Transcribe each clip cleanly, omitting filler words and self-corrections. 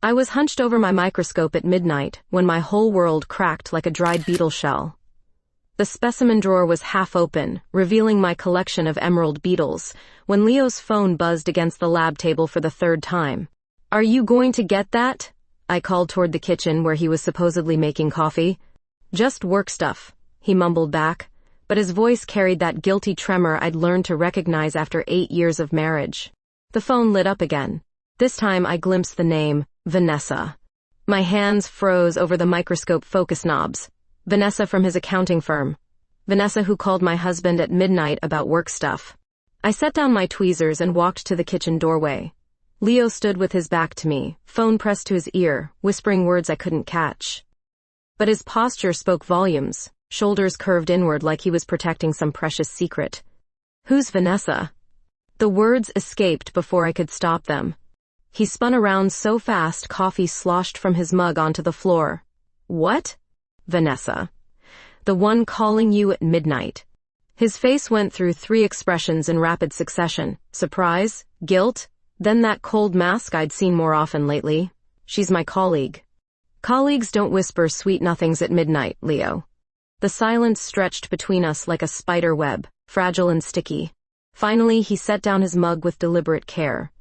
I was hunched over my microscope at midnight when my whole world cracked like a dried beetle shell. The specimen drawer was half open, revealing my collection of emerald beetles, when Leo's phone buzzed against the lab table for the third time. "Are you going to get that?" I called toward the kitchen where he was supposedly making coffee. "Just work stuff," he mumbled back, but his voice carried that guilty tremor I'd learned to recognize after 8 years of marriage. The phone lit up again. This time I glimpsed the name, Vanessa. My hands froze over the microscope focus knobs. Vanessa from his accounting firm. Vanessa who called my husband at midnight about work stuff. I set down my tweezers and walked to the kitchen doorway. Leo stood with his back to me, phone pressed to his ear, whispering words I couldn't catch. But his posture spoke volumes, shoulders curved inward like he was protecting some precious secret. "Who's Vanessa?" The words escaped before I could stop them. He spun around so fast coffee sloshed from his mug onto the floor. "What?" "Vanessa. The one calling you at midnight." His face went through 3 expressions in rapid succession: surprise, guilt, then that cold mask I'd seen more often lately. "She's my colleague." "Colleagues don't whisper sweet nothings at midnight, Leo." The silence stretched between us like a spider web, fragile and sticky. Finally, he set down his mug with deliberate care.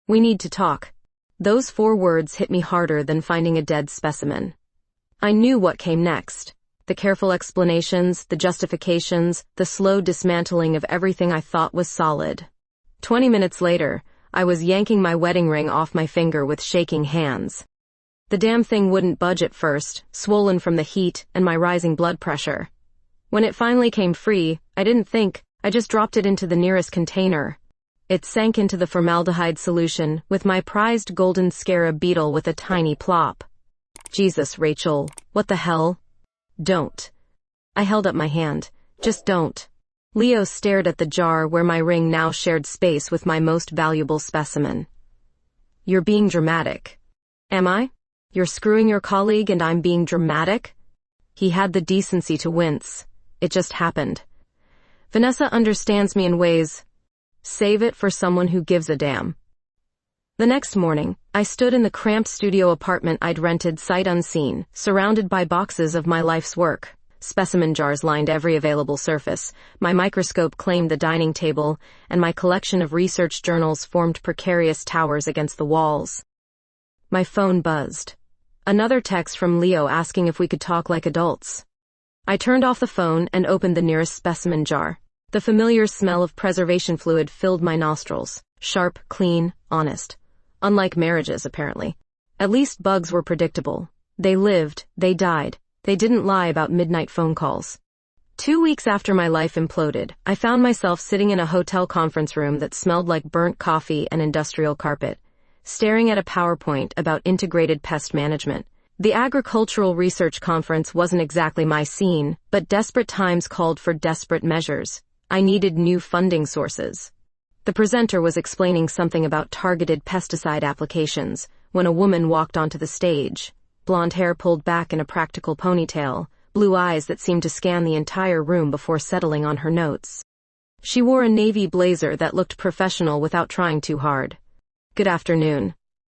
"We need to talk." Those 4 words hit me harder than finding a dead specimen. I knew what came next. The careful explanations, the justifications, the slow dismantling of everything I thought was solid. 20 minutes later, I was yanking my wedding ring off my finger with shaking hands. The damn thing wouldn't budge at first, swollen from the heat and my rising blood pressure. When it finally came free, I didn't think, I just dropped it into the nearest container. It sank into the formaldehyde solution, with my prized golden scarab beetle with a tiny plop. "Jesus, Rachel, what the hell?" "Don't." I held up my hand. "Just don't." Leo stared at the jar where my ring now shared space with my most valuable specimen. "You're being dramatic." "Am I? You're screwing your colleague and I'm being dramatic?" He had the decency to wince. "It just happened. Vanessa understands me in ways. Save it for someone who gives a damn." The next morning, I stood in the cramped studio apartment I'd rented sight unseen, surrounded by boxes of my life's work. Specimen jars lined every available surface, my microscope claimed the dining table, and my collection of research journals formed precarious towers against the walls. My phone buzzed. Another text from Leo asking if we could talk like adults. I turned off the phone and opened the nearest specimen jar. The familiar smell of preservation fluid filled my nostrils. Sharp, clean, honest. Unlike marriages, apparently. At least bugs were predictable. They lived, they died. They didn't lie about midnight phone calls. 2 weeks after my life imploded, I found myself sitting in a hotel conference room that smelled like burnt coffee and industrial carpet, staring at a PowerPoint about integrated pest management. The agricultural research conference wasn't exactly my scene, but desperate times called for desperate measures. I needed new funding sources. The presenter was explaining something about targeted pesticide applications when a woman walked onto the stage, blonde hair pulled back in a practical ponytail, blue eyes that seemed to scan the entire room before settling on her notes. She wore a navy blazer that looked professional without trying too hard. "Good afternoon.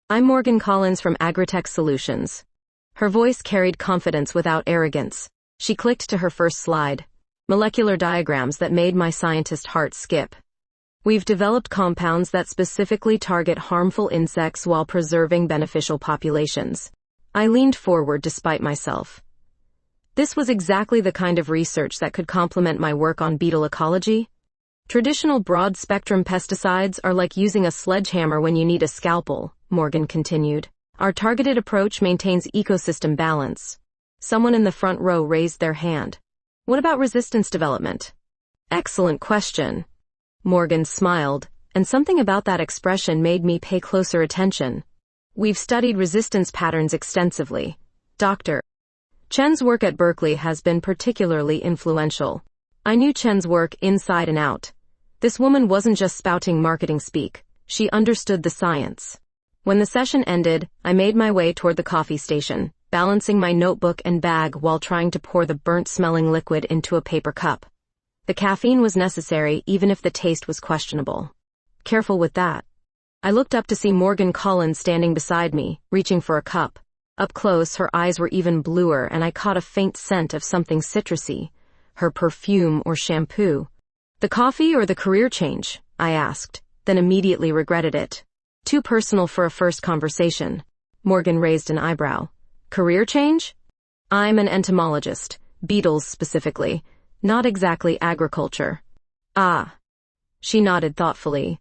I'm Morgan Collins from Agritech Solutions." Her voice carried confidence without arrogance. She clicked to her first slide. Molecular diagrams that made my scientist heart skip. "We've developed compounds that specifically target harmful insects while preserving beneficial populations." I leaned forward despite myself. This was exactly the kind of research that could complement my work on beetle ecology. "Traditional broad-spectrum pesticides are like using a sledgehammer when you need a scalpel," Morgan continued. "Our targeted approach maintains ecosystem balance." Someone in the front row raised their hand. "What about resistance development?" "Excellent question." Morgan smiled, and something about that expression made me pay closer attention. "We've studied resistance patterns extensively. Dr. Chen's work at Berkeley has been particularly influential." I knew Chen's work inside and out. This woman wasn't just spouting marketing speak. She understood the science. When the session ended, I made my way toward the coffee station, balancing my notebook and bag while trying to pour the burnt-smelling liquid into a paper cup. The caffeine was necessary even if the taste was questionable. "Careful with that." I looked up to see Morgan Collins standing beside me, reaching for a cup. Up close, her eyes were even bluer, and I caught a faint scent of something citrusy. Her perfume or shampoo. "The coffee or the career change?" I asked, then immediately regretted it. Too personal for a first conversation. Morgan raised an eyebrow. "Career change?" "I'm an entomologist, beetles specifically, not exactly agriculture." "Ah." She nodded thoughtfully.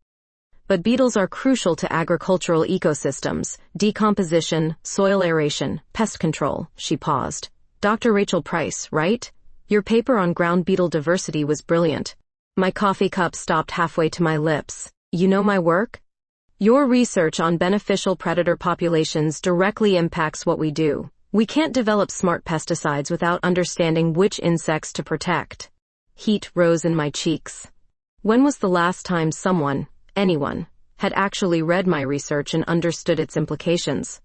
"But beetles are crucial to agricultural ecosystems, decomposition, soil aeration, pest control." She paused. "Dr. Rachel Price, right? Your paper on ground beetle diversity was brilliant." My coffee cup stopped halfway to my lips. "You know my work? Your research on beneficial predator populations directly impacts what we do. We can't develop smart pesticides without understanding which insects to protect." Heat rose in my cheeks. When was the last time anyone, had actually read my research and understood its implications?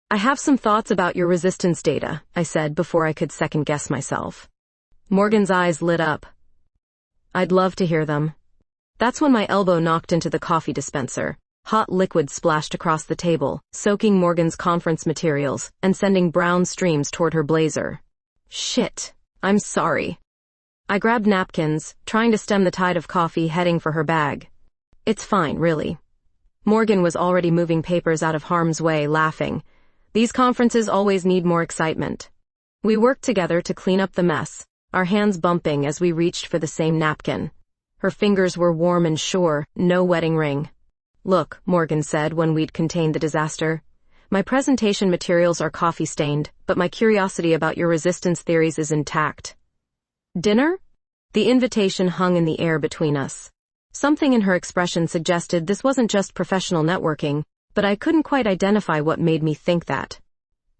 "I have some thoughts about your resistance data," I said before I could second-guess myself. Morgan's eyes lit up. "I'd love to hear them." That's when my elbow knocked into the coffee dispenser. Hot liquid splashed across the table, soaking Morgan's conference materials and sending brown streams toward her blazer. "Shit, I'm sorry." I grabbed napkins, trying to stem the tide of coffee heading for her bag. "It's fine, really." Morgan was already moving papers out of harm's way, laughing. "These conferences always need more excitement." We worked together to clean up the mess, our hands bumping as we reached for the same napkin. Her fingers were warm and sure, no wedding ring. "Look," Morgan said when we'd contained the disaster. "My presentation materials are coffee-stained, but my curiosity about your resistance theories is intact." "Dinner?" The invitation hung in the air between us. Something in her expression suggested this wasn't just professional networking, but I couldn't quite identify what made me think that.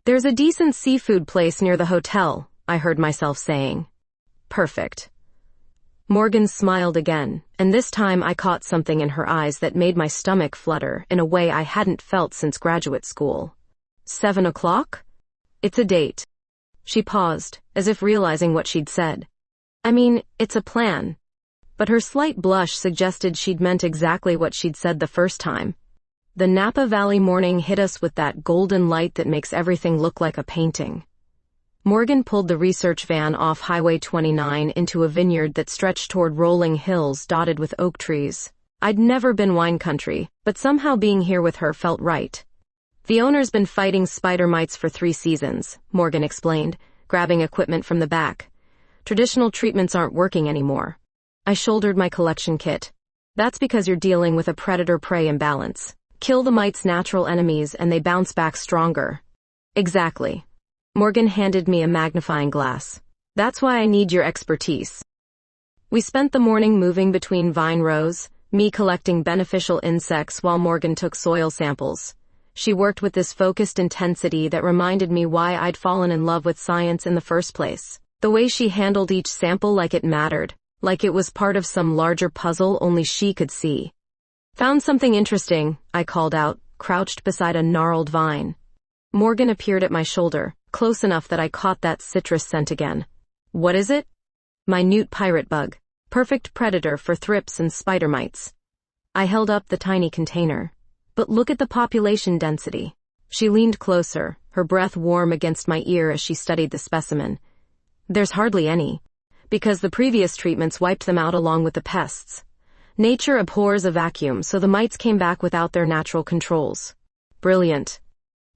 "There's a decent seafood place near the hotel," I heard myself saying. "Perfect." Morgan smiled again, and this time I caught something in her eyes that made my stomach flutter in a way I hadn't felt since graduate school. 7 o'clock? "It's a date." She paused, as if realizing what she'd said. "I mean, it's a plan." But her slight blush suggested she'd meant exactly what she'd said the first time. The Napa Valley morning hit us with that golden light that makes everything look like a painting. Morgan pulled the research van off Highway 29 into a vineyard that stretched toward rolling hills dotted with oak trees. I'd never been wine country, but somehow being here with her felt right. "The owner's been fighting spider mites for 3 seasons, Morgan explained, grabbing equipment from the back. "Traditional treatments aren't working anymore." I shouldered my collection kit. "That's because you're dealing with a predator-prey imbalance. Kill the mite's natural enemies and they bounce back stronger." "Exactly." Morgan handed me a magnifying glass. "That's why I need your expertise." We spent the morning moving between vine rows, me collecting beneficial insects while Morgan took soil samples. She worked with this focused intensity that reminded me why I'd fallen in love with science in the first place. The way she handled each sample like it mattered, like it was part of some larger puzzle only she could see. "Found something interesting," I called out, crouched beside a gnarled vine. Morgan appeared at my shoulder, close enough that I caught that citrus scent again. "What is it?" "Minute pirate bug. Perfect predator for thrips and spider mites." I held up the tiny container. "But look at the population density." She leaned closer, her breath warm against my ear as she studied the specimen. "There's hardly any. Because the previous treatments wiped them out along with the pests. Nature abhors a vacuum, so the mites came back without their natural controls." "Brilliant."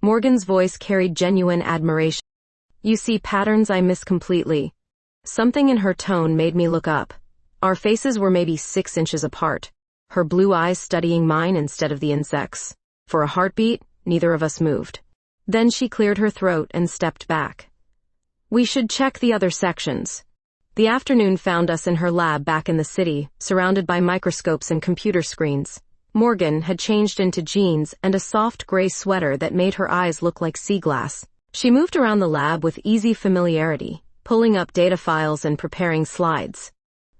Morgan's voice carried genuine admiration. "You see patterns I miss completely." Something in her tone made me look up. Our faces were maybe 6 inches apart, her blue eyes studying mine instead of the insects. For a heartbeat, neither of us moved. Then she cleared her throat and stepped back. "We should check the other sections." The afternoon found us in her lab back in the city, surrounded by microscopes and computer screens. Morgan had changed into jeans and a soft gray sweater that made her eyes look like sea glass. She moved around the lab with easy familiarity, pulling up data files and preparing slides.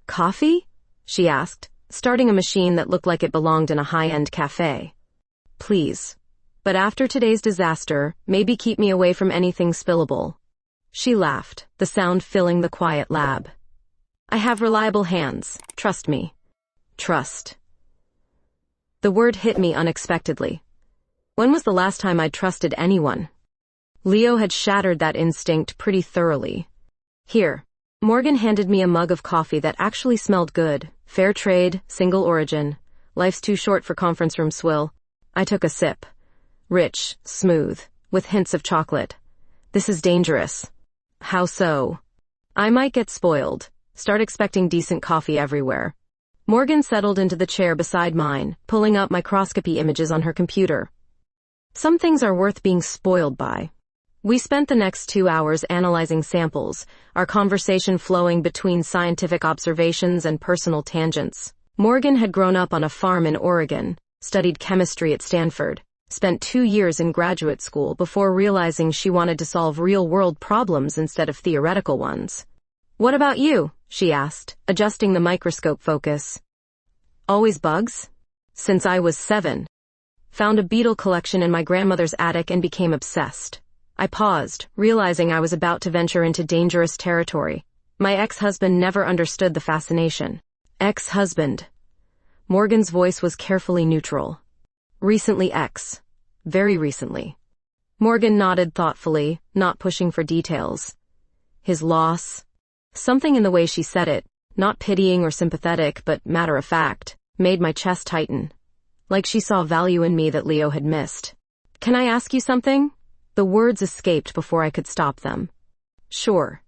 "Coffee?" she asked, starting a machine that looked like it belonged in a high-end cafe. "Please. But after today's disaster, maybe keep me away from anything spillable." She laughed, the sound filling the quiet lab. "I have reliable hands. Trust me." Trust. The word hit me unexpectedly. When was the last time I'd trusted anyone? Leo had shattered that instinct pretty thoroughly. Here. Morgan handed me a mug of coffee that actually smelled good. Fair trade, single origin. Life's too short for conference room swill. I took a sip. Rich, smooth, with hints of chocolate. This is dangerous. How so? I might get spoiled. Start expecting decent coffee everywhere. Morgan settled into the chair beside mine, pulling up microscopy images on her computer. Some things are worth being spoiled by. We spent the next 2 hours analyzing samples, our conversation flowing between scientific observations and personal tangents. Morgan had grown up on a farm in Oregon, studied chemistry at Stanford, spent 2 years in graduate school before realizing she wanted to solve real-world problems instead of theoretical ones. "What about you?" she asked, adjusting the microscope focus. "Always bugs? Since I was 7. Found a beetle collection in my grandmother's attic and became obsessed." I paused, realizing I was about to venture into dangerous territory. My ex-husband never understood the fascination. Ex-husband. Morgan's voice was carefully neutral. Recently ex. Very recently. Morgan nodded thoughtfully, not pushing for details. His loss. Something in the way she said it, not pitying or sympathetic but matter-of-fact, made my chest tighten. Like she saw value in me that Leo had missed. "Can I ask you something?" The words escaped before I could stop them. "Sure.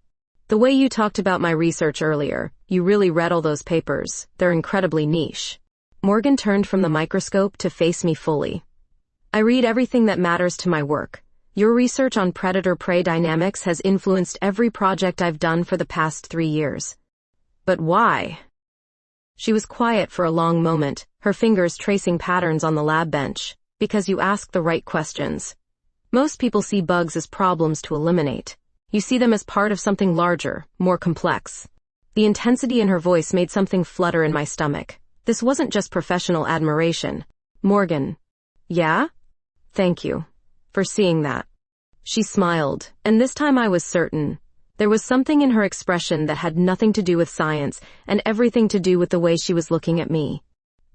The way you talked about my research earlier, you really read all those papers. They're incredibly niche." Morgan turned from the microscope to face me fully. "I read everything that matters to my work. Your research on predator-prey dynamics has influenced every project I've done for the past 3 years. But why?" She was quiet for a long moment, her fingers tracing patterns on the lab bench. "Because you ask the right questions. Most people see bugs as problems to eliminate. You see them as part of something larger, more complex." The intensity in her voice made something flutter in my stomach. This wasn't just professional admiration. "Morgan." "Yeah? Thank you for seeing that." She smiled, and this time I was certain. There was something in her expression that had nothing to do with science and everything to do with the way she was looking at me.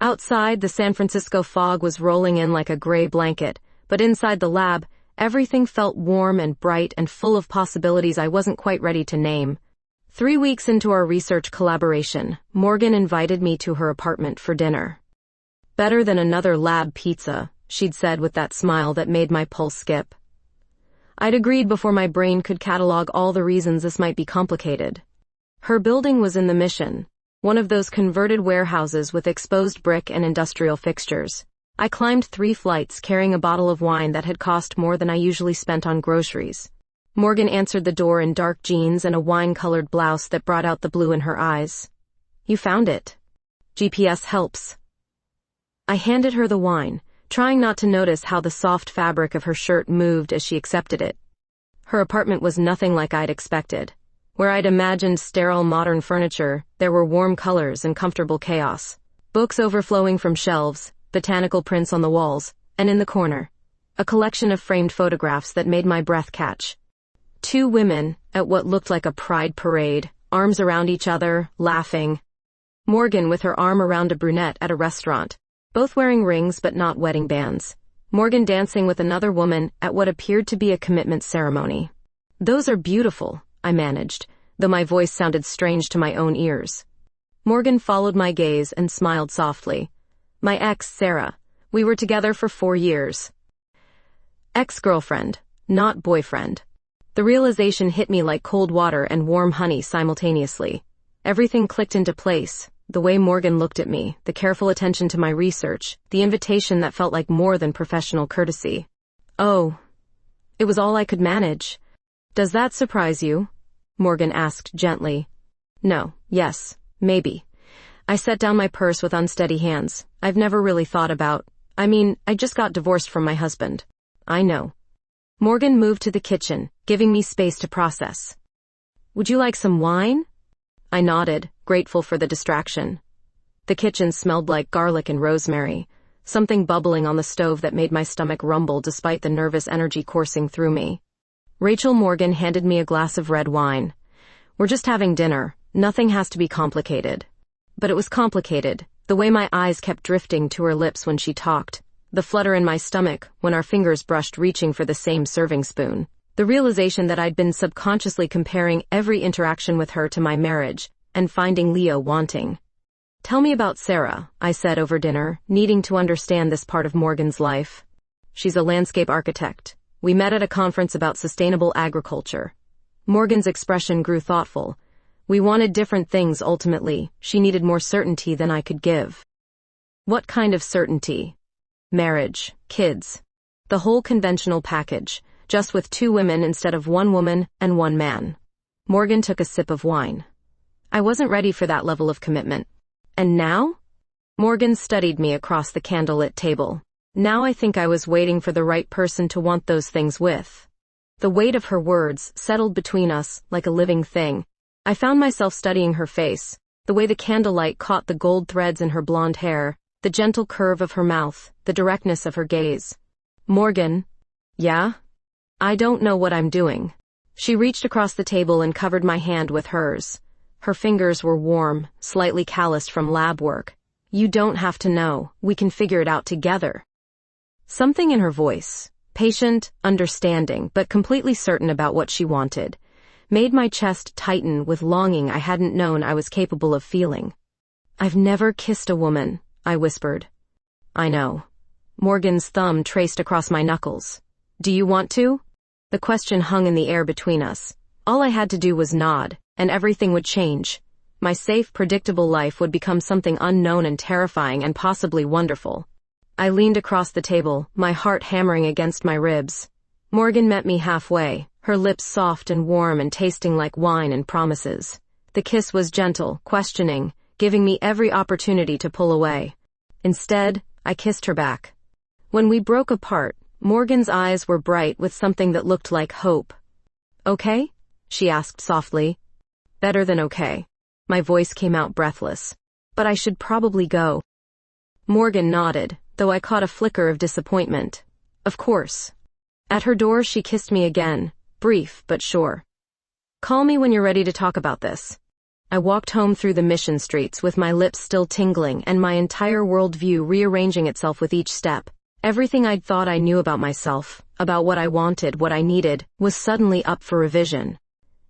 Outside, the San Francisco fog was rolling in like a gray blanket, but inside the lab, everything felt warm and bright and full of possibilities I wasn't quite ready to name. 3 weeks into our research collaboration, Morgan invited me to her apartment for dinner. "Better than another lab pizza," she'd said with that smile that made my pulse skip. I'd agreed before my brain could catalog all the reasons this might be complicated. Her building was in the Mission, one of those converted warehouses with exposed brick and industrial fixtures. I climbed 3 flights carrying a bottle of wine that had cost more than I usually spent on groceries. Morgan answered the door in dark jeans and a wine-colored blouse that brought out the blue in her eyes. "You found it. GPS helps." I handed her the wine, trying not to notice how the soft fabric of her shirt moved as she accepted it. Her apartment was nothing like I'd expected. Where I'd imagined sterile modern furniture, there were warm colors and comfortable chaos. Books overflowing from shelves, botanical prints on the walls, and in the corner, a collection of framed photographs that made my breath catch. 2 women, at what looked like a pride parade, arms around each other, laughing. Morgan with her arm around a brunette at a restaurant, both wearing rings but not wedding bands. Morgan dancing with another woman at what appeared to be a commitment ceremony. "Those are beautiful," I managed, though my voice sounded strange to my own ears. Morgan followed my gaze and smiled softly. "My ex, Sarah. We were together for 4 years. Ex-girlfriend, not boyfriend." The realization hit me like cold water and warm honey simultaneously. Everything clicked into place. The way Morgan looked at me, the careful attention to my research, the invitation that felt like more than professional courtesy. "Oh, it was all I could manage." "Does that surprise you?" Morgan asked gently. "No, yes, maybe." I set down my purse with unsteady hands. "I've never really thought about... I just got divorced from my husband." "I know." Morgan moved to the kitchen, giving me space to process. "Would you like some wine?" I nodded, grateful for the distraction. The kitchen smelled like garlic and rosemary, something bubbling on the stove that made my stomach rumble despite the nervous energy coursing through me. Rachel Morgan handed me a glass of red wine. "We're just having dinner. Nothing has to be complicated." But it was complicated, The way my eyes kept drifting to her lips when she talked, the flutter in my stomach when our fingers brushed reaching for the same serving spoon, the realization that I'd been subconsciously comparing every interaction with her to my marriage, and finding Leo wanting. "Tell me about Sarah," I said over dinner, needing to understand this part of Morgan's life. "She's a landscape architect. We met at a conference about sustainable agriculture." Morgan's expression grew thoughtful. "We wanted different things ultimately. She needed more certainty than I could give." "What kind of certainty?" "Marriage, kids. The whole conventional package, just with 2 women instead of 1 woman and 1 man." Morgan took a sip of wine. "I wasn't ready for that level of commitment." "And now?" Morgan studied me across the candlelit table. "Now I think I was waiting for the right person to want those things with." The weight of her words settled between us like a living thing. I found myself studying her face, the way the candlelight caught the gold threads in her blonde hair, the gentle curve of her mouth, the directness of her gaze. "Morgan." "Yeah?" "I don't know what I'm doing." She reached across the table and covered my hand with hers. Her fingers were warm, slightly calloused from lab work. "You don't have to know. We can figure it out together." Something in her voice, patient, understanding, but completely certain about what she wanted, made my chest tighten with longing I hadn't known I was capable of feeling. "I've never kissed a woman," I whispered. "I know." Morgan's thumb traced across my knuckles. "Do you want to?" The question hung in the air between us. All I had to do was nod, and everything would change. My safe, predictable life would become something unknown and terrifying and possibly wonderful. I leaned across the table, my heart hammering against my ribs. Morgan met me halfway, her lips soft and warm and tasting like wine and promises. The kiss was gentle, questioning, giving me every opportunity to pull away. Instead, I kissed her back. When we broke apart, Morgan's eyes were bright with something that looked like hope. "Okay?" she asked softly. "Better than okay." My voice came out breathless. "But I should probably go." Morgan nodded, though I caught a flicker of disappointment. "Of course." At her door she kissed me again, brief but sure. "Call me when you're ready to talk about this." I walked home through the mission streets with my lips still tingling and my entire worldview rearranging itself with each step. Everything I'd thought I knew about myself, about what I wanted, what I needed, was suddenly up for revision.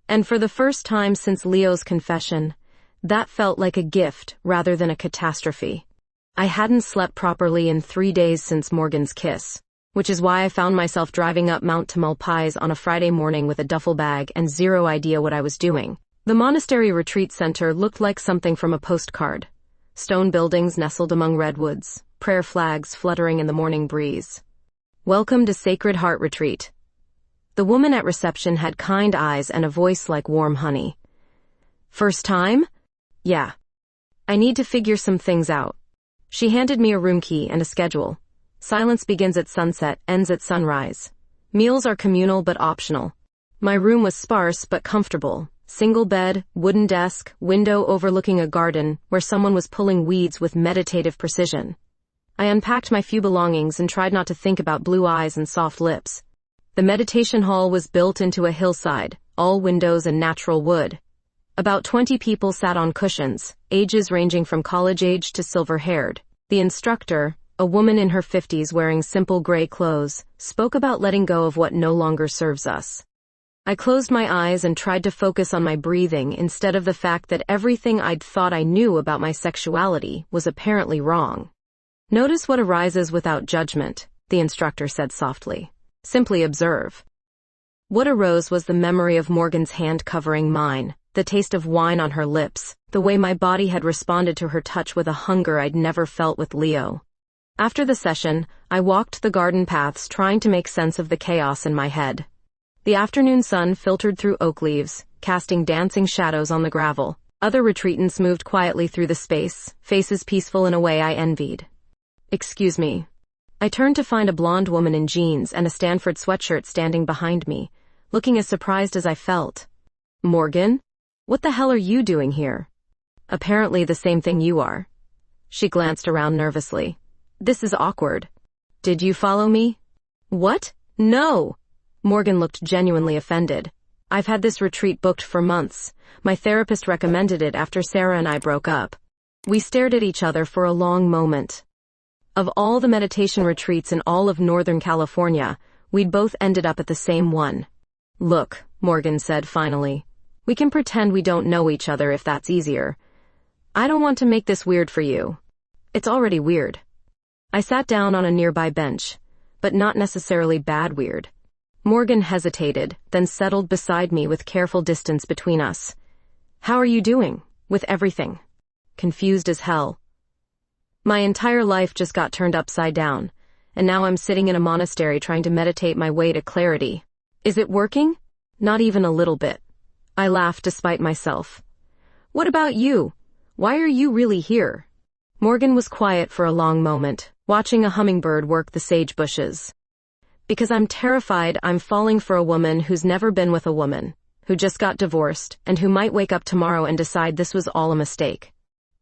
And for the first time since Leo's confession, that felt like a gift rather than a catastrophe. I hadn't slept properly in 3 days since Morgan's kiss, which is why I found myself driving up Mount Tamalpais on a Friday morning with a duffel bag and zero idea what I was doing. The monastery retreat center looked like something from a postcard. Stone buildings nestled among redwoods, prayer flags fluttering in the morning breeze. "Welcome to Sacred Heart Retreat." The woman at reception had kind eyes and a voice like warm honey. "First time?" "Yeah. I need to figure some things out." She handed me a room key and a schedule. Silence begins at sunset, ends at sunrise. Meals are communal but optional. My room was sparse but comfortable. Single bed, wooden desk, window overlooking a garden where someone was pulling weeds with meditative precision. I unpacked my few belongings and tried not to think about blue eyes and soft lips. The meditation hall was built into a hillside, all windows and natural wood. About 20 people sat on cushions, ages ranging from college-age to silver-haired. The instructor, a woman in her 50s wearing simple gray clothes, spoke about letting go of what no longer serves us. I closed my eyes and tried to focus on my breathing instead of the fact that everything I'd thought I knew about my sexuality was apparently wrong. "Notice what arises without judgment," the instructor said softly. "Simply observe." What arose was the memory of Morgan's hand covering mine, the taste of wine on her lips, the way my body had responded to her touch with a hunger I'd never felt with Leo. After the session, I walked the garden paths trying to make sense of the chaos in my head. The afternoon sun filtered through oak leaves, casting dancing shadows on the gravel. Other retreatants moved quietly through the space, faces peaceful in a way I envied. "Excuse me." I turned to find a blonde woman in jeans and a Stanford sweatshirt standing behind me, looking as surprised as I felt. "Morgan? What the hell are you doing here?" "Apparently the same thing you are." She glanced around nervously. "This is awkward." "Did you follow me?" "What? No!" Morgan looked genuinely offended. "I've had this retreat booked for months. My therapist recommended it after Sarah and I broke up." We stared at each other for a long moment. Of all the meditation retreats in all of Northern California, we'd both ended up at the same one. Look, Morgan said finally. We can pretend we don't know each other if that's easier. I don't want to make this weird for you. It's already weird. I sat down on a nearby bench, but not necessarily bad weird. Morgan hesitated, then settled beside me with careful distance between us. How are you doing? With everything? Confused as hell. My entire life just got turned upside down, and now I'm sitting in a monastery trying to meditate my way to clarity. Is it working? Not even a little bit. I laughed despite myself. What about you? Why are you really here? Morgan was quiet for a long moment, watching a hummingbird work the sage bushes. Because I'm terrified I'm falling for a woman who's never been with a woman, who just got divorced, and who might wake up tomorrow and decide this was all a mistake.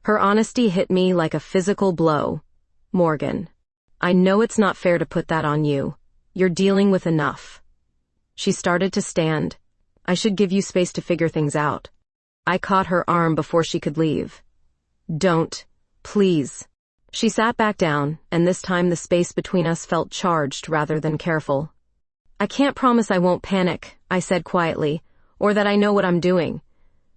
Her honesty hit me like a physical blow. Morgan, I know it's not fair to put that on you. You're dealing with enough. She started to stand. I should give you space to figure things out. I caught her arm before she could leave. Don't. Please. She sat back down, and this time the space between us felt charged rather than careful. I can't promise I won't panic, I said quietly, or that I know what I'm doing.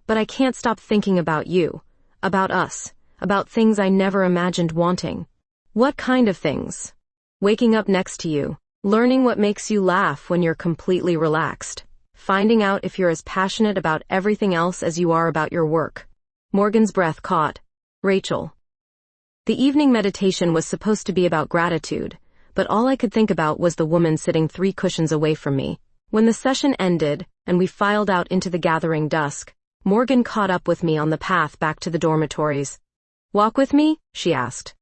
But I can't stop thinking about you, about us, about things I never imagined wanting. What kind of things? Waking up next to you, learning what makes you laugh when you're completely relaxed, finding out if you're as passionate about everything else as you are about your work. Morgan's breath caught. Rachel. The evening meditation was supposed to be about gratitude, but all I could think about was the woman sitting 3 cushions away from me. When the session ended, and we filed out into the gathering dusk, Morgan caught up with me on the path back to the dormitories. Walk with me? She asked.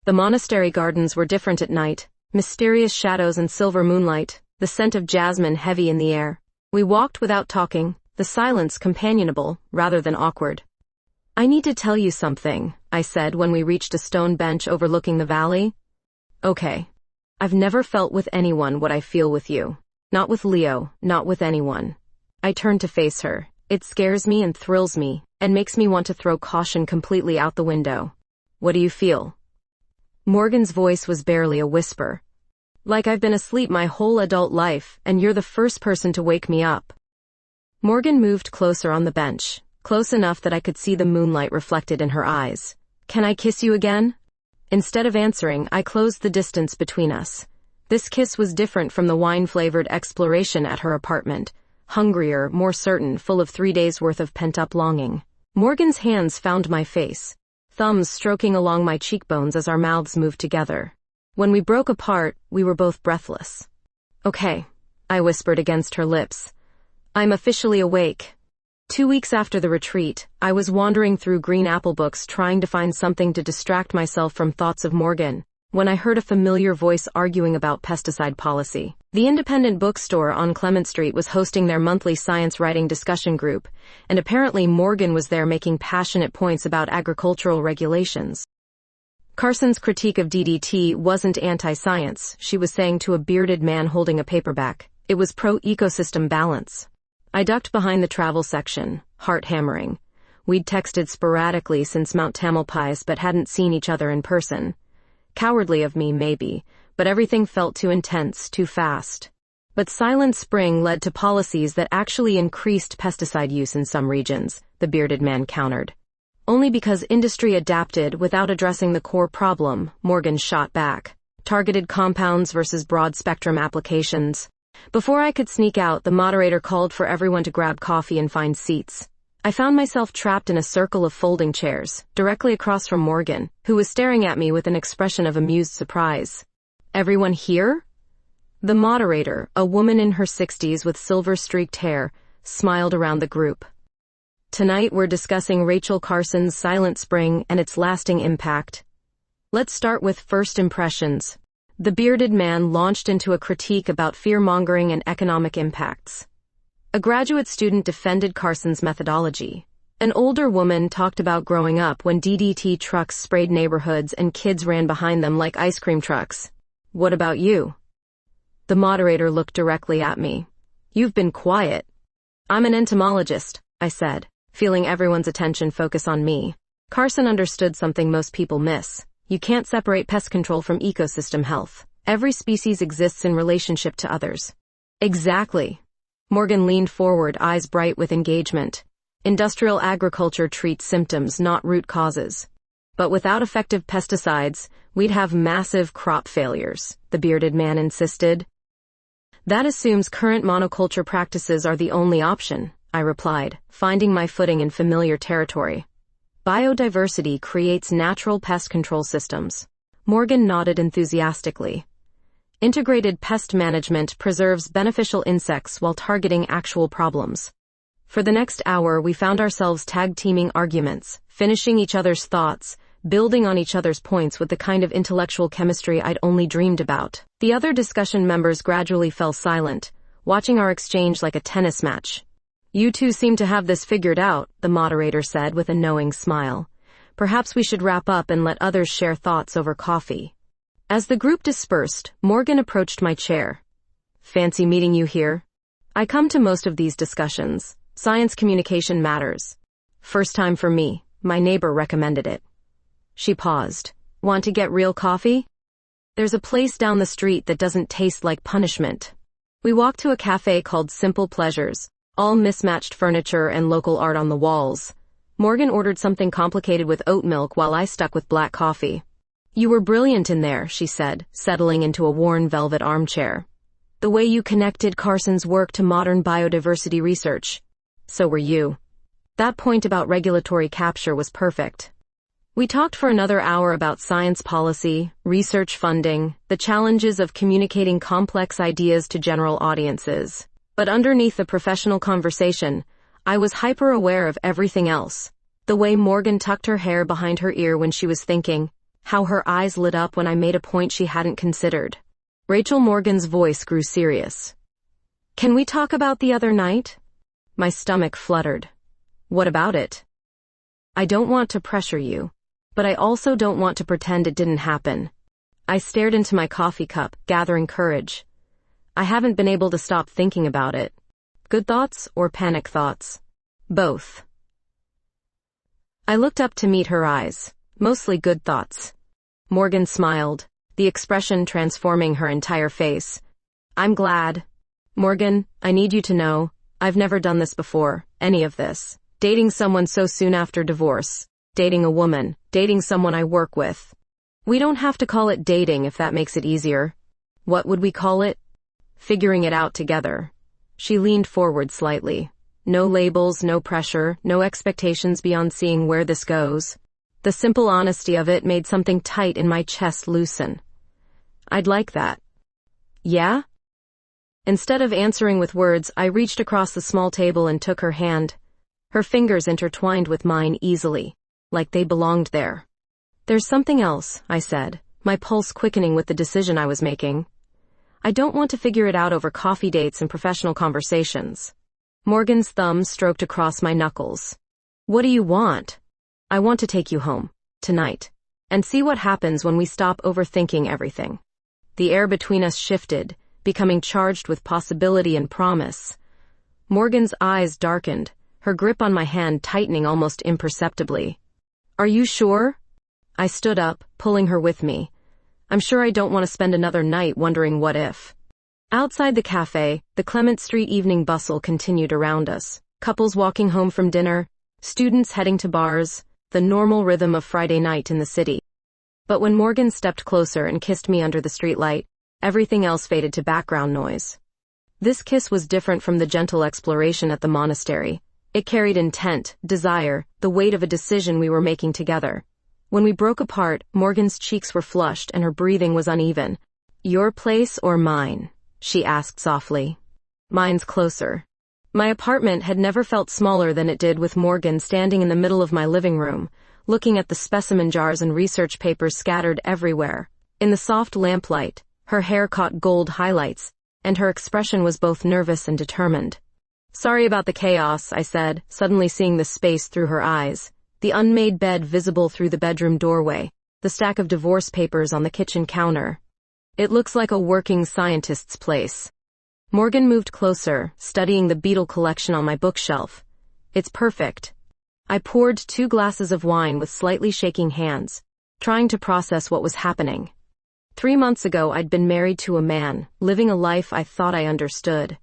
The monastery gardens were different at night, mysterious shadows and silver moonlight, the scent of jasmine heavy in the air. We walked without talking, the silence companionable rather than awkward. I need to tell you something, I said when we reached a stone bench overlooking the valley. Okay. I've never felt with anyone what I feel with you. Not with Leo, not with anyone. I turned to face her. It scares me and thrills me, and makes me want to throw caution completely out the window. What do you feel? Morgan's voice was barely a whisper. Like I've been asleep my whole adult life, and you're the first person to wake me up. Morgan moved closer on the bench, close enough that I could see the moonlight reflected in her eyes. Can I kiss you again? Instead of answering, I closed the distance between us. This kiss was different from the wine-flavored exploration at her apartment. Hungrier, more certain, full of 3 days' worth of pent-up longing. Morgan's hands found my face, thumbs stroking along my cheekbones as our mouths moved together. When we broke apart, we were both breathless. Okay, I whispered against her lips. I'm officially awake. 2 weeks after the retreat, I was wandering through green apple books trying to find something to distract myself from thoughts of Morgan, when I heard a familiar voice arguing about pesticide policy. The independent bookstore on Clement Street was hosting their monthly science writing discussion group, and apparently Morgan was there making passionate points about agricultural regulations. Carson's critique of DDT wasn't anti-science, she was saying to a bearded man holding a paperback. It was pro-ecosystem balance. I ducked behind the travel section, heart hammering. We'd texted sporadically since Mount Tamalpais but hadn't seen each other in person. Cowardly of me, maybe, but everything felt too intense, too fast. But Silent Spring led to policies that actually increased pesticide use in some regions, the bearded man countered. Only because industry adapted without addressing the core problem, Morgan shot back. Targeted compounds versus broad-spectrum applications. Before I could sneak out, the moderator called for everyone to grab coffee and find seats. I found myself trapped in a circle of folding chairs, directly across from Morgan, who was staring at me with an expression of amused surprise. Everyone here? The moderator, a woman in her 60s with silver-streaked hair, smiled around the group. Tonight we're discussing Rachel Carson's Silent Spring and its lasting impact. Let's start with first impressions. The bearded man launched into a critique about fear-mongering and economic impacts. A graduate student defended Carson's methodology. An older woman talked about growing up when DDT trucks sprayed neighborhoods and kids ran behind them like ice cream trucks. What about you? The moderator looked directly at me. You've been quiet. I'm an entomologist, I said, feeling everyone's attention focus on me. Carson understood something most people miss. You can't separate pest control from ecosystem health. Every species exists in relationship to others. Exactly. Morgan leaned forward, eyes bright with engagement. Industrial agriculture treats symptoms, not root causes. But without effective pesticides, we'd have massive crop failures, the bearded man insisted. That assumes current monoculture practices are the only option, I replied, finding my footing in familiar territory. Biodiversity creates natural pest control systems. Morgan nodded enthusiastically. Integrated pest management preserves beneficial insects while targeting actual problems. For the next hour, we found ourselves tag-teaming arguments, finishing each other's thoughts, building on each other's points with the kind of intellectual chemistry I'd only dreamed about. The other discussion members gradually fell silent, watching our exchange like a tennis match. You two seem to have this figured out, the moderator said with a knowing smile. Perhaps we should wrap up and let others share thoughts over coffee. As the group dispersed, Morgan approached my chair. Fancy meeting you here? I come to most of these discussions. Science communication matters. First time for me. My neighbor recommended it. She paused. Want to get real coffee? There's a place down the street that doesn't taste like punishment. We walked to a cafe called Simple Pleasures, all mismatched furniture and local art on the walls. Morgan ordered something complicated with oat milk while I stuck with black coffee. You were brilliant in there, she said, settling into a worn velvet armchair. The way you connected Carson's work to modern biodiversity research. So were you. That point about regulatory capture was perfect. We talked for another hour about science policy, research funding, the challenges of communicating complex ideas to general audiences. But underneath the professional conversation, I was hyper-aware of everything else. The way Morgan tucked her hair behind her ear when she was thinking, how her eyes lit up when I made a point she hadn't considered. Rachel Morgan's voice grew serious. Can we talk about the other night? My stomach fluttered. What about it? I don't want to pressure you, but I also don't want to pretend it didn't happen. I stared into my coffee cup, gathering courage. I haven't been able to stop thinking about it. Good thoughts or panic thoughts? Both. I looked up to meet her eyes. Mostly good thoughts. Morgan smiled, the expression transforming her entire face. I'm glad. Morgan, I need you to know, I've never done this before, any of this. Dating someone so soon after divorce. Dating a woman. Dating someone I work with. We don't have to call it dating if that makes it easier. What would we call it? Figuring it out together. She leaned forward slightly. No labels, no pressure, no expectations beyond seeing where this goes. The simple honesty of it made something tight in my chest loosen. I'd like that. Yeah? Instead of answering with words, I reached across the small table and took her hand. Her fingers intertwined with mine easily, like they belonged there. There's something else, I said, my pulse quickening with the decision I was making. I don't want to figure it out over coffee dates and professional conversations. Morgan's thumb stroked across my knuckles. What do you want? I want to take you home, tonight, and see what happens when we stop overthinking everything. The air between us shifted, becoming charged with possibility and promise. Morgan's eyes darkened, her grip on my hand tightening almost imperceptibly. Are you sure? I stood up, pulling her with me. I'm sure I don't want to spend another night wondering what if. Outside the cafe, the Clement Street evening bustle continued around us. Couples walking home from dinner, students heading to bars, the normal rhythm of Friday night in the city. But when Morgan stepped closer and kissed me under the streetlight, everything else faded to background noise. This kiss was different from the gentle exploration at the monastery. It carried intent, desire, the weight of a decision we were making together. When we broke apart, Morgan's cheeks were flushed and her breathing was uneven. Your place or mine? She asked softly. Mine's closer. My apartment had never felt smaller than it did with Morgan standing in the middle of my living room, looking at the specimen jars and research papers scattered everywhere. In the soft lamplight, her hair caught gold highlights, and her expression was both nervous and determined. Sorry about the chaos, I said, suddenly seeing the space through her eyes. The unmade bed visible through the bedroom doorway, the stack of divorce papers on the kitchen counter. It looks like a working scientist's place. Morgan moved closer, studying the beetle collection on my bookshelf. It's perfect. I poured 2 glasses of wine with slightly shaking hands, trying to process what was happening. 3 months ago I'd been married to a man, living a life I thought I understood.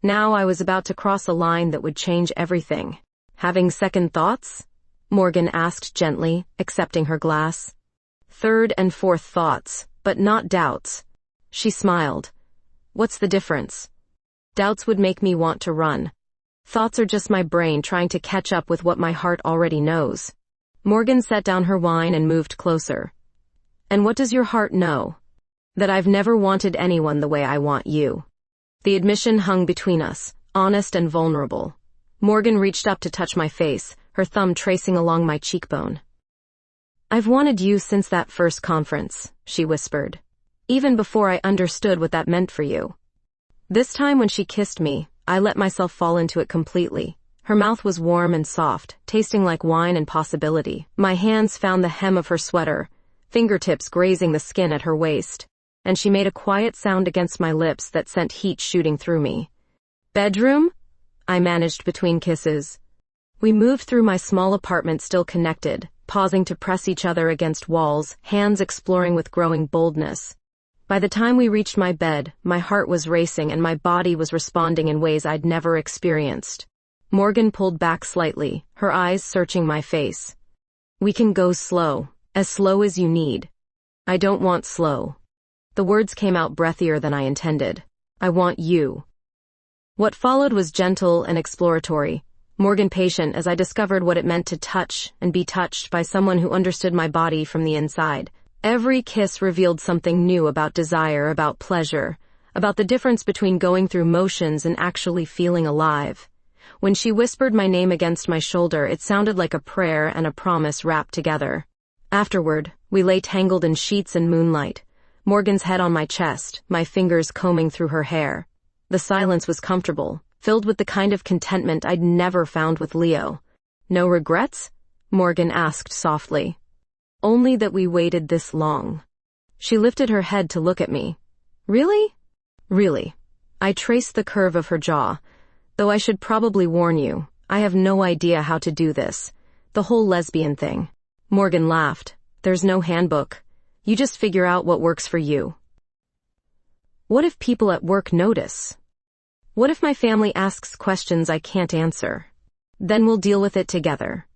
Now I was about to cross a line that would change everything. Having second thoughts? Morgan asked gently, accepting her glass. Third and fourth thoughts, but not doubts. She smiled. What's the difference? Doubts would make me want to run. Thoughts are just my brain trying to catch up with what my heart already knows. Morgan set down her wine and moved closer. And what does your heart know? That I've never wanted anyone the way I want you. The admission hung between us, honest and vulnerable. Morgan reached up to touch my face, her thumb tracing along my cheekbone. I've wanted you since that first conference, she whispered. Even before I understood what that meant for you. This time when she kissed me, I let myself fall into it completely. Her mouth was warm and soft, tasting like wine and possibility. My hands found the hem of her sweater, fingertips grazing the skin at her waist, and she made a quiet sound against my lips that sent heat shooting through me. Bedroom? I managed between kisses. We moved through my small apartment still connected, pausing to press each other against walls, hands exploring with growing boldness. By the time we reached my bed, my heart was racing and my body was responding in ways I'd never experienced. Morgan pulled back slightly, her eyes searching my face. We can go slow as you need. I don't want slow. The words came out breathier than I intended. I want you. What followed was gentle and exploratory, Morgan patient as I discovered what it meant to touch and be touched by someone who understood my body from the inside. Every kiss revealed something new about desire, about pleasure, about the difference between going through motions and actually feeling alive. When she whispered my name against my shoulder, it sounded like a prayer and a promise wrapped together. Afterward, we lay tangled in sheets and moonlight, Morgan's head on my chest, my fingers combing through her hair. The silence was comfortable, filled with the kind of contentment I'd never found with Leo. No regrets? Morgan asked softly. Only that we waited this long. She lifted her head to look at me. Really? Really. I traced the curve of her jaw. Though I should probably warn you, I have no idea how to do this. The whole lesbian thing. Morgan laughed. There's no handbook. You just figure out what works for you. What if people at work notice? What if my family asks questions I can't answer? Then we'll deal with it together.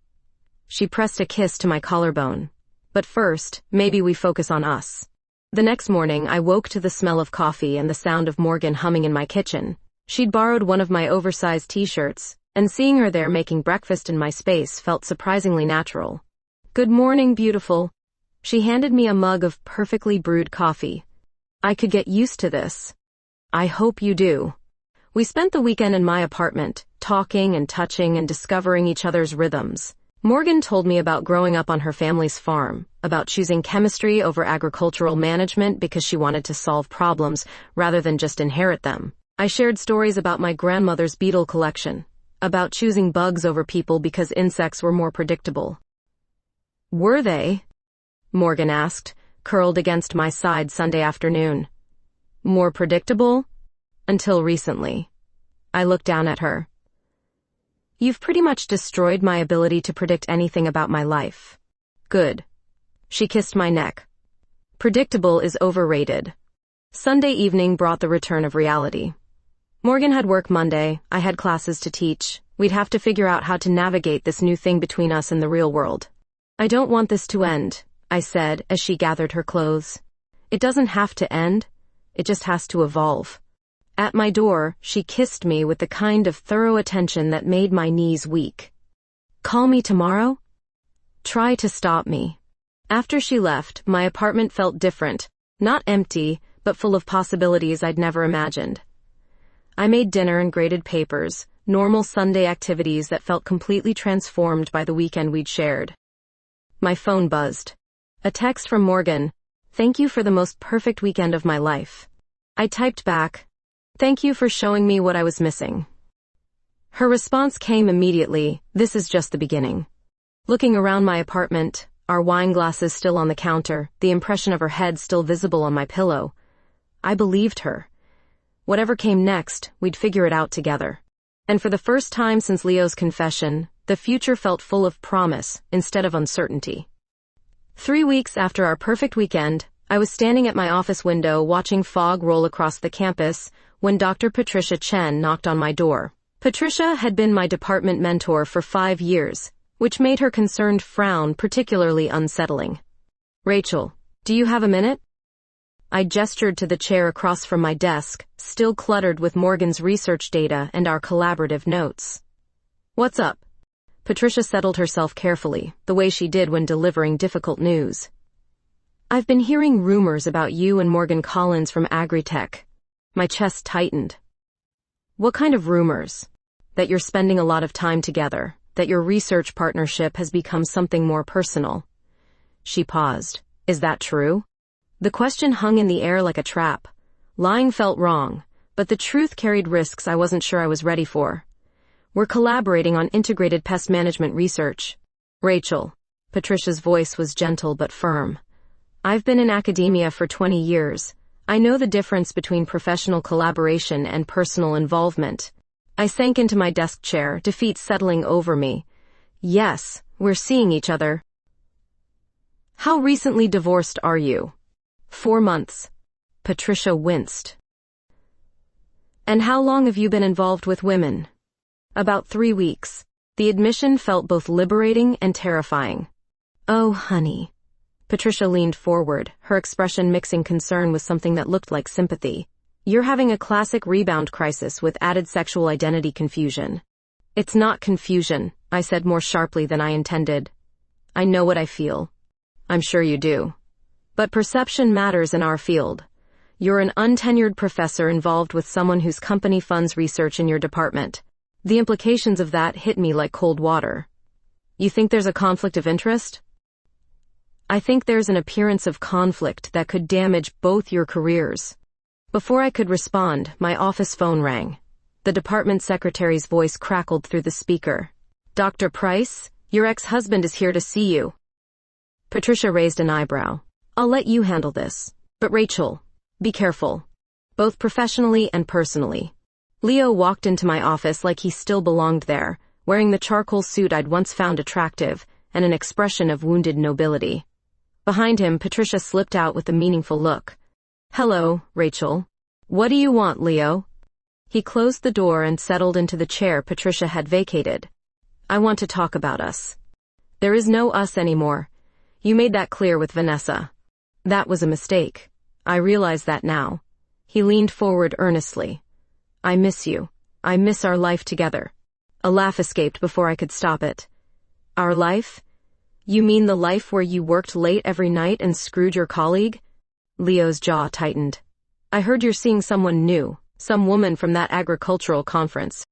She pressed a kiss to my collarbone. But first, maybe we focus on us. The next morning, I woke to the smell of coffee and the sound of Morgan humming in my kitchen. She'd borrowed one of my oversized t-shirts, and seeing her there making breakfast in my space felt surprisingly natural. Good morning, beautiful. She handed me a mug of perfectly brewed coffee. I could get used to this. I hope you do. We spent the weekend in my apartment, talking and touching and discovering each other's rhythms. Morgan told me about growing up on her family's farm, about choosing chemistry over agricultural management because she wanted to solve problems rather than just inherit them. I shared stories about my grandmother's beetle collection, about choosing bugs over people because insects were more predictable. Were they? Morgan asked, curled against my side Sunday afternoon. More predictable? Until recently. I looked down at her. You've pretty much destroyed my ability to predict anything about my life. Good. She kissed my neck. Predictable is overrated. Sunday evening brought the return of reality. Morgan had work Monday, I had classes to teach. We'd have to figure out how to navigate this new thing between us and the real world. I don't want this to end, I said as she gathered her clothes. It doesn't have to end. It just has to evolve. At my door, she kissed me with the kind of thorough attention that made my knees weak. Call me tomorrow? Try to stop me. After she left, my apartment felt different, not empty, but full of possibilities I'd never imagined. I made dinner and graded papers, normal Sunday activities that felt completely transformed by the weekend we'd shared. My phone buzzed. A text from Morgan. Thank you for the most perfect weekend of my life. I typed back. Thank you for showing me what I was missing. Her response came immediately. This is just the beginning. Looking around my apartment, our wine glasses still on the counter, the impression of her head still visible on my pillow. I believed her. Whatever came next, we'd figure it out together. And for the first time since Leo's confession, The future felt full of promise instead of uncertainty. 3 weeks after our perfect weekend, I was standing at my office window watching fog roll across the campus when Dr. Patricia Chen knocked on my door. Patricia had been my department mentor for 5 years, which made her concerned frown particularly unsettling. "Rachel, do you have a minute?" I gestured to the chair across from my desk, still cluttered with Morgan's research data and our collaborative notes. "What's up?" Patricia settled herself carefully, the way she did when delivering difficult news. "I've been hearing rumors about you and Morgan Collins from Agritech." My chest tightened. "What kind of rumors?" "That you're spending a lot of time together, that your research partnership has become something more personal." She paused. "Is that true?" The question hung in the air like a trap. Lying felt wrong, but the truth carried risks I wasn't sure I was ready for. "We're collaborating on integrated pest management research." "Rachel." Patricia's voice was gentle but firm. "I've been in academia for 20 years. I know the difference between professional collaboration and personal involvement." I sank into my desk chair, defeat settling over me. "Yes, we're seeing each other." "How recently divorced are you?" 4 months. Patricia winced. "And how long have you been involved with women?" "About 3 weeks." The admission felt both liberating and terrifying. "Oh, honey." Patricia leaned forward, her expression mixing concern with something that looked like sympathy. "You're having a classic rebound crisis with added sexual identity confusion." "It's not confusion," I said more sharply than I intended. "I know what I feel." "I'm sure you do. But perception matters in our field. You're an untenured professor involved with someone whose company funds research in your department. The implications of that hit me like cold water." "You think there's a conflict of interest?" "I think there's an appearance of conflict that could damage both your careers." Before I could respond, my office phone rang. The department secretary's voice crackled through the speaker. "Dr. Price, your ex-husband is here to see you." Patricia raised an eyebrow. "I'll let you handle this. But Rachel, be careful. Both professionally and personally." Leo walked into my office like he still belonged there, wearing the charcoal suit I'd once found attractive and an expression of wounded nobility. Behind him, Patricia slipped out with a meaningful look. "Hello, Rachel. What do you want, Leo?" He closed the door and settled into the chair Patricia had vacated. "I want to talk about us." "There is no us anymore. You made that clear with Vanessa." "That was a mistake. I realize that now." He leaned forward earnestly. "I miss you. I miss our life together." A laugh escaped before I could stop it. "Our life? You mean the life where you worked late every night and screwed your colleague?" Leo's jaw tightened. "I heard you're seeing someone new, some woman from that agricultural conference."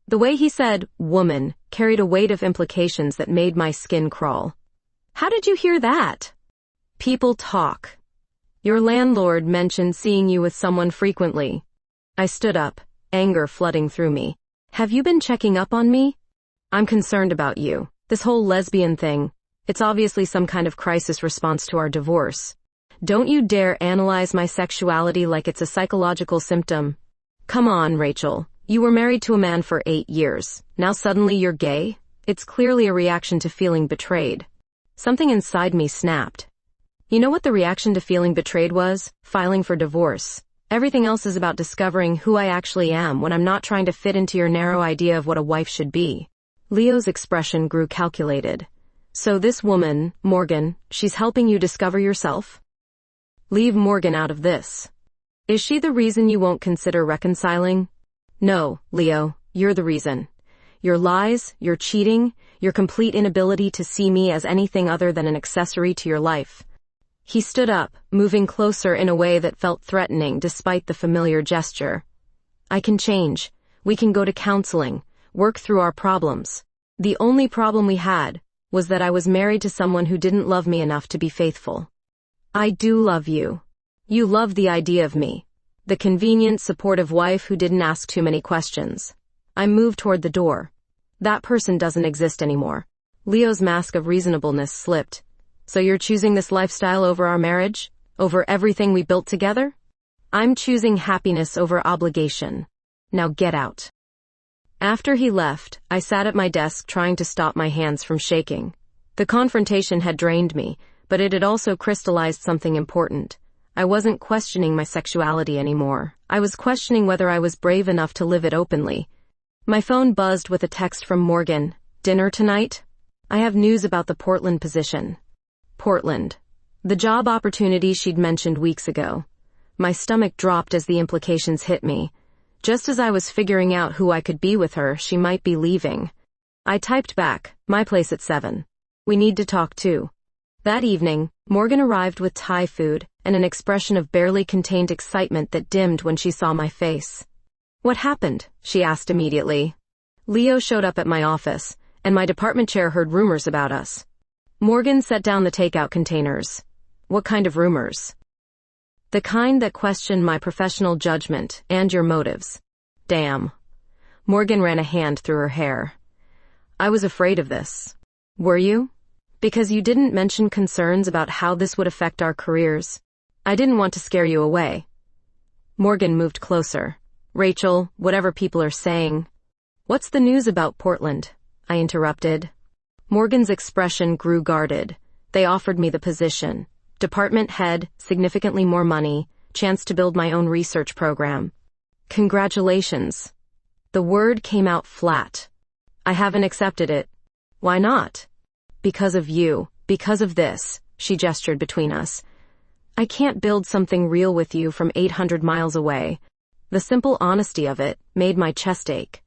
The way he said "woman" carried a weight of implications that made my skin crawl. "How did you hear that?" "People talk. Your landlord mentioned seeing you with someone frequently." I stood up, anger flooding through me. "Have you been checking up on me?" "I'm concerned about you. This whole lesbian thing, it's obviously some kind of crisis response to our divorce. Don't you dare analyze my sexuality like it's a psychological symptom." "Come on, Rachel. You were married to a man for 8 years. Now suddenly you're gay?" It's clearly a reaction to feeling betrayed. Something inside me snapped. You know what the reaction to feeling betrayed was? Filing for divorce. Everything else is about discovering who I actually am when I'm not trying to fit into your narrow idea of what a wife should be. Leo's expression grew calculated. "So this woman, Morgan, she's helping you discover yourself?" "Leave Morgan out of this." "Is she the reason you won't consider reconciling?" "No, Leo, you're the reason. Your lies, your cheating, your complete inability to see me as anything other than an accessory to your life." He stood up, moving closer in a way that felt threatening despite the familiar gesture. "I can change. We can go to counseling, work through our problems. The only problem we had was that I was married to someone who didn't love me enough to be faithful. I do love you. You love the idea of me. The convenient, supportive wife who didn't ask too many questions." I moved toward the door. "That person doesn't exist anymore." Leo's mask of reasonableness slipped. "So you're choosing this lifestyle over our marriage? Over everything we built together?" "I'm choosing happiness over obligation. Now get out." After he left, I sat at my desk trying to stop my hands from shaking. The confrontation had drained me, but it had also crystallized something important. I wasn't questioning my sexuality anymore. I was questioning whether I was brave enough to live it openly. My phone buzzed with a text from Morgan. "Dinner tonight? I have news about the Portland position." Portland. The job opportunity she'd mentioned weeks ago. My stomach dropped as the implications hit me. Just as I was figuring out who I could be with her, she might be leaving. I typed back, "My place at 7. We need to talk too." That evening, Morgan arrived with Thai food and an expression of barely contained excitement that dimmed when she saw my face. "What happened?" she asked immediately. "Leo showed up at my office, and my department chair heard rumors about us." Morgan set down the takeout containers. "What kind of rumors?" "The kind that question my professional judgment and your motives." "Damn." Morgan ran a hand through her hair. "I was afraid of this." "Were you?" "Because you didn't mention concerns about how this would affect our careers. I didn't want to scare you away." Morgan moved closer. "Rachel, whatever people are saying." "What's the news about Portland?" I interrupted. Morgan's expression grew guarded. "They offered me the position. Department head, significantly more money, chance to build my own research program." "Congratulations." The word came out flat. "I haven't accepted it." "Why not?" "Because of you. Because of this." She gestured between us. "I can't build something real with you from 800 miles away." The simple honesty of it made my chest ache.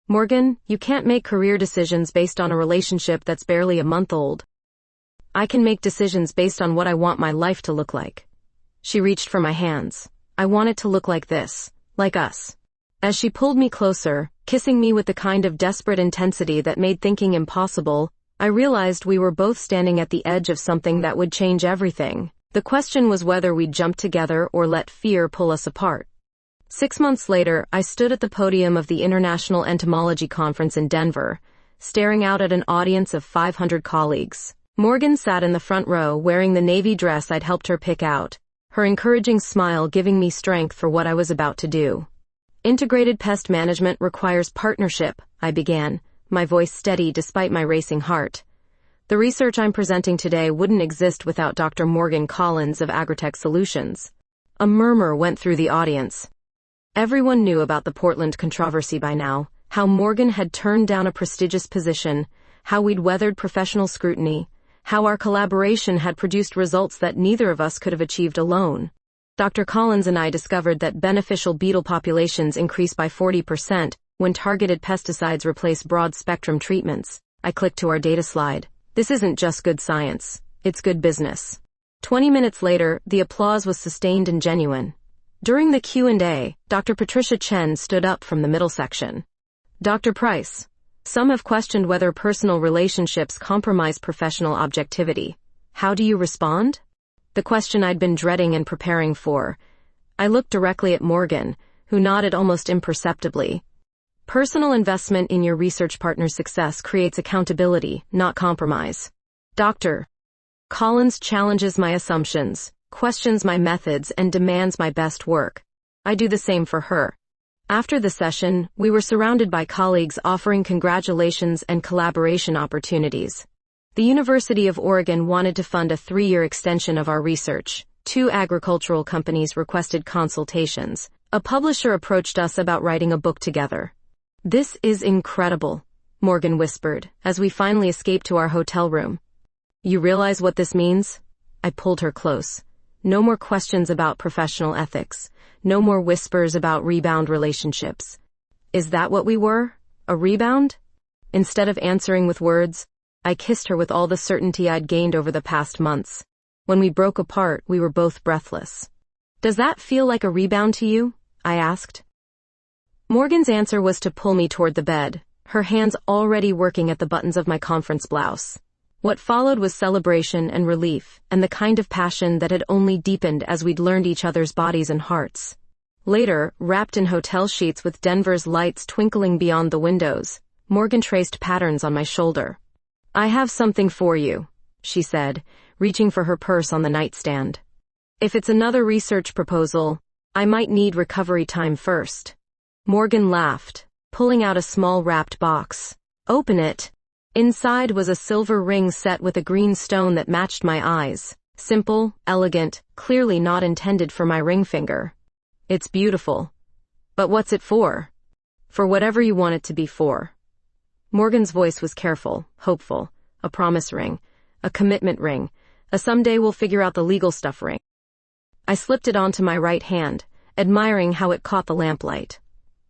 "Morgan, you can't make career decisions based on a relationship that's barely a month old. I can make decisions based on what I want my life to look like." She reached for my hands. "I want it to look like this. Like us." As she pulled me closer, kissing me with the kind of desperate intensity that made thinking impossible, I realized we were both standing at the edge of something that would change everything. The question was whether we'd jump together or let fear pull us apart. 6 months later, I stood at the podium of the International Entomology Conference in Denver, staring out at an audience of 500 colleagues. Morgan sat in the front row wearing the navy dress I'd helped her pick out, her encouraging smile giving me strength for what I was about to do. "Integrated pest management requires partnership," I began, my voice steady despite my racing heart. "The research I'm presenting today wouldn't exist without Dr. Morgan Collins of Agritech Solutions." A murmur went through the audience. Everyone knew about the Portland controversy by now, how Morgan had turned down a prestigious position, how we'd weathered professional scrutiny, how our collaboration had produced results that neither of us could have achieved alone. Dr. Collins and I discovered that beneficial beetle populations increase by 40% when targeted pesticides replace broad-spectrum treatments. I clicked to our data slide. This isn't just good science, it's good business. 20 minutes later, the applause was sustained and genuine. During the Q&A, Dr. Patricia Chen stood up from the middle section. "Dr. Price, some have questioned whether personal relationships compromise professional objectivity. How do you respond?" The question I'd been dreading and preparing for. I looked directly at Morgan, who nodded almost imperceptibly. "Personal investment in your research partner's success creates accountability, not compromise." Dr. Collins challenges my assumptions, questions my methods, and demands my best work. I do the same for her. After the session, we were surrounded by colleagues offering congratulations and collaboration opportunities. The University of Oregon wanted to fund a 3-year extension of our research. 2 agricultural companies requested consultations. A publisher approached us about writing a book together. "This is incredible," Morgan whispered, as we finally escaped to our hotel room. "You realize what this means?" I pulled her close. No more questions about professional ethics. No more whispers about rebound relationships. Is that what we were? A rebound? Instead of answering with words, I kissed her with all the certainty I'd gained over the past months. When we broke apart, we were both breathless. "Does that feel like a rebound to you?" I asked. Morgan's answer was to pull me toward the bed, her hands already working at the buttons of my conference blouse. What followed was celebration and relief, and the kind of passion that had only deepened as we'd learned each other's bodies and hearts. Later, wrapped in hotel sheets with Denver's lights twinkling beyond the windows, Morgan traced patterns on my shoulder. "I have something for you," she said, reaching for her purse on the nightstand. "If it's another research proposal, I might need recovery time first." Morgan laughed, pulling out a small wrapped box. "Open it." Inside was a silver ring set with a green stone that matched my eyes. Simple, elegant, clearly not intended for my ring finger. "It's beautiful. But what's it for?" "For whatever you want it to be for." Morgan's voice was careful, hopeful. "A promise ring. A commitment ring. A someday we'll figure out the legal stuff ring." I slipped it onto my right hand, admiring how it caught the lamplight.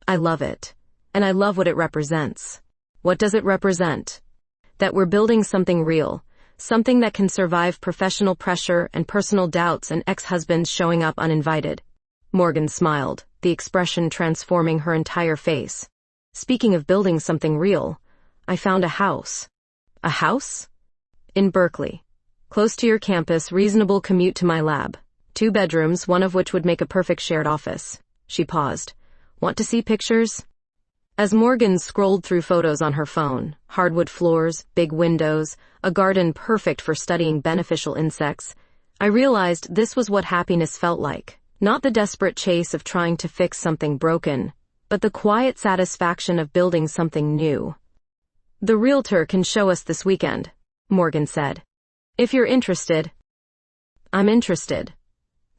"I love it. And I love what it represents." "What does it represent?" "That we're building something real. Something that can survive professional pressure and personal doubts and ex-husbands showing up uninvited." Morgan smiled, the expression transforming her entire face. "Speaking of building something real, I found a house." "A house?" "In Berkeley. Close to your campus, reasonable commute to my lab. 2 bedrooms, one of which would make a perfect shared office." She paused. "Want to see pictures?" As Morgan scrolled through photos on her phone, hardwood floors, big windows, a garden perfect for studying beneficial insects, I realized this was what happiness felt like. Not the desperate chase of trying to fix something broken, but the quiet satisfaction of building something new. "The realtor can show us this weekend," Morgan said. "If you're interested." "I'm interested."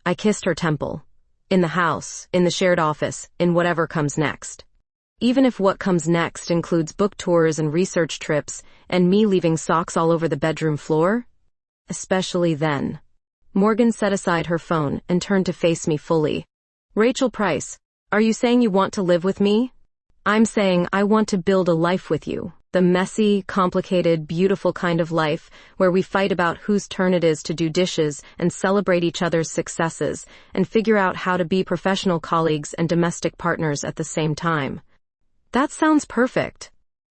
I kissed her temple. "In the house, in the shared office, in whatever comes next. Even if what comes next includes book tours and research trips, and me leaving socks all over the bedroom floor? Especially then." Morgan set aside her phone and turned to face me fully. "Rachel Price, are you saying you want to live with me?" "I'm saying I want to build a life with you. The messy, complicated, beautiful kind of life where we fight about whose turn it is to do dishes and celebrate each other's successes and figure out how to be professional colleagues and domestic partners at the same time." "That sounds perfect."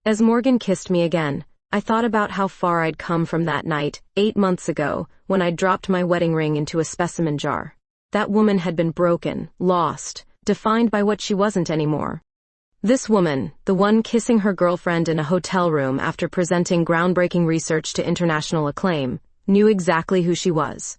As Morgan kissed me again, I thought about how far I'd come from that night, 8 months ago, when I dropped my wedding ring into a specimen jar. That woman had been broken, lost, defined by what she wasn't anymore. This woman, the one kissing her girlfriend in a hotel room after presenting groundbreaking research to international acclaim, knew exactly who she was.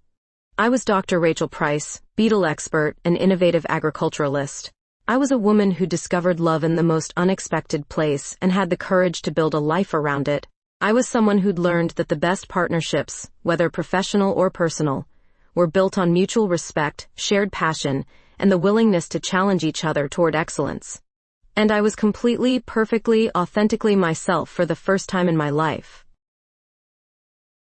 I was Dr. Rachel Price, beetle expert and innovative agriculturalist. I was a woman who discovered love in the most unexpected place and had the courage to build a life around it. I was someone who'd learned that the best partnerships, whether professional or personal, were built on mutual respect, shared passion, and the willingness to challenge each other toward excellence. And I was completely, perfectly, authentically myself for the first time in my life.